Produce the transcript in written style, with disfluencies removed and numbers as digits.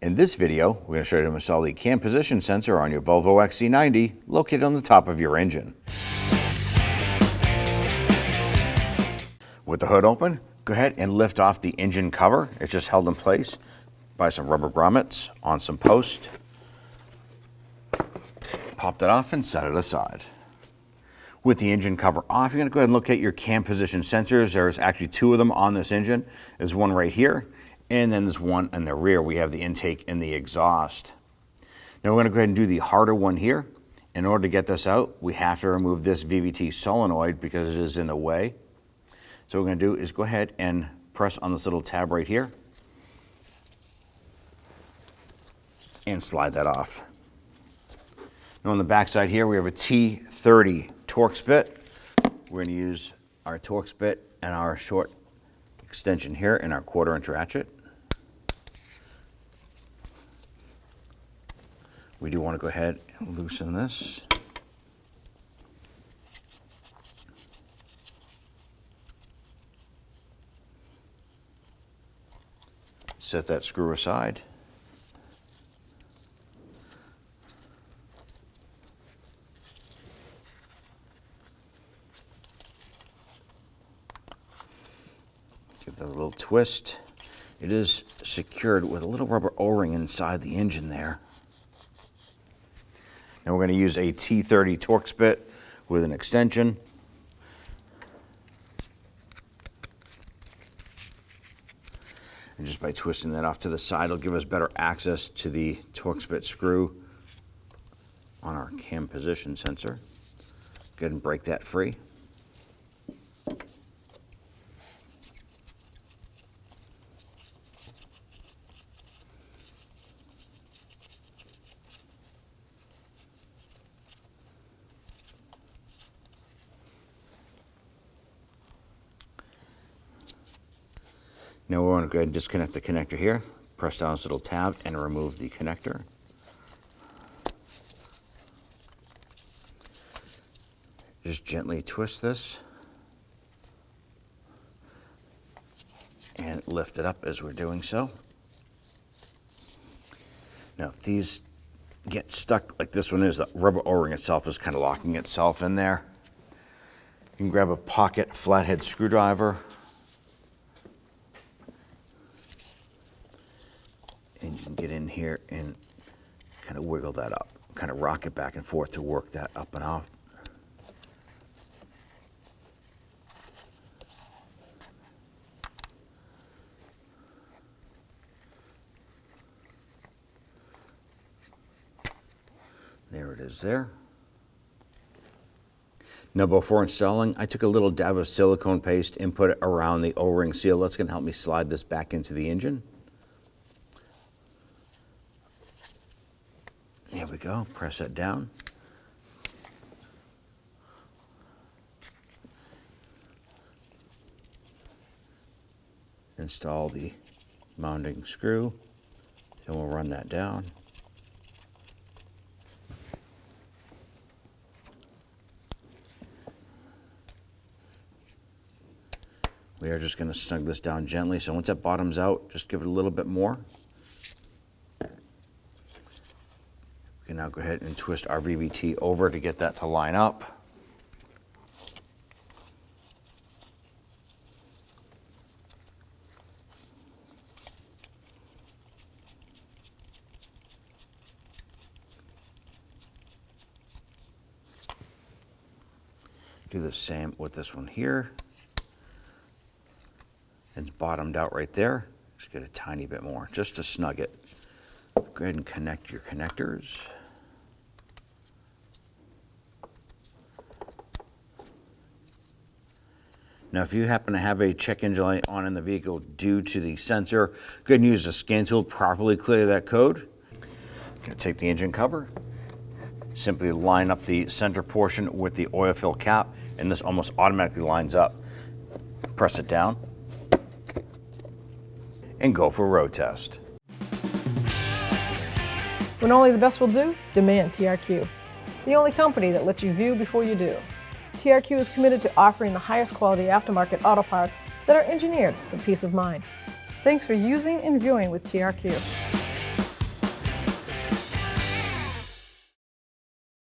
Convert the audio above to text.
In this video, we're going to show you how to install the cam position sensor on your Volvo XC90 located on the top of your engine. With the hood open, go ahead and lift off the engine cover. It's just held in place by some rubber grommets on some posts. Pop that off and set it aside. With the engine cover off, you're going to go ahead and locate your cam position sensors. There's actually two of them on this engine. There's one right here, and then there's one in the rear. We have the intake and the exhaust. Now we're going to go ahead and do the harder one here. In order to get this out, we have to remove this VVT solenoid because it is in the way. So what we're going to do is go ahead and press on this little tab right here and slide that off. Now on the back side here, we have a T30 Torx bit. We're going to use our Torx bit and our short extension here and our 1/4" ratchet. We do want to go ahead and loosen this. Set that screw aside. Give that a little twist. It is secured with a little rubber O-ring inside the engine there. And we're going to use a T30 Torx bit with an extension. And just by twisting that off to the side, it'll give us better access to the Torx bit screw on our cam position sensor. Go ahead and break that free. Now we're going to go ahead and disconnect the connector here. Press down this little tab and remove the connector. Just gently twist this and lift it up as we're doing so. Now if these get stuck like this one is, the rubber O-ring itself is kind of locking itself in there. You can grab a pocket flathead screwdriver and you can get in here and kind of wiggle that up, kind of rock it back and forth to work that up and out. There it is there. Now before installing, I took a little dab of silicone paste and put it around the O-ring seal. That's going to help me slide this back into the engine. There we go, press that down. Install the mounting screw, and we'll run that down. We are just going to snug this down gently, so once that bottoms out, just give it a little bit more. We can now go ahead and twist our VVT over to get that to line up. Do the same with this one here. It's bottomed out right there. Just get a tiny bit more, just to snug it. Go ahead and connect your connectors. Now, if you happen to have a check engine light on in the vehicle due to the sensor, go ahead and use the scan tool, properly clear that code. Gonna take the engine cover, simply line up the center portion with the oil fill cap, and this almost automatically lines up. Press it down, and go for a road test. When only the best will do, demand TRQ. The only company that lets you view before you do. TRQ is committed to offering the highest quality aftermarket auto parts that are engineered for peace of mind. Thanks for using and viewing with TRQ.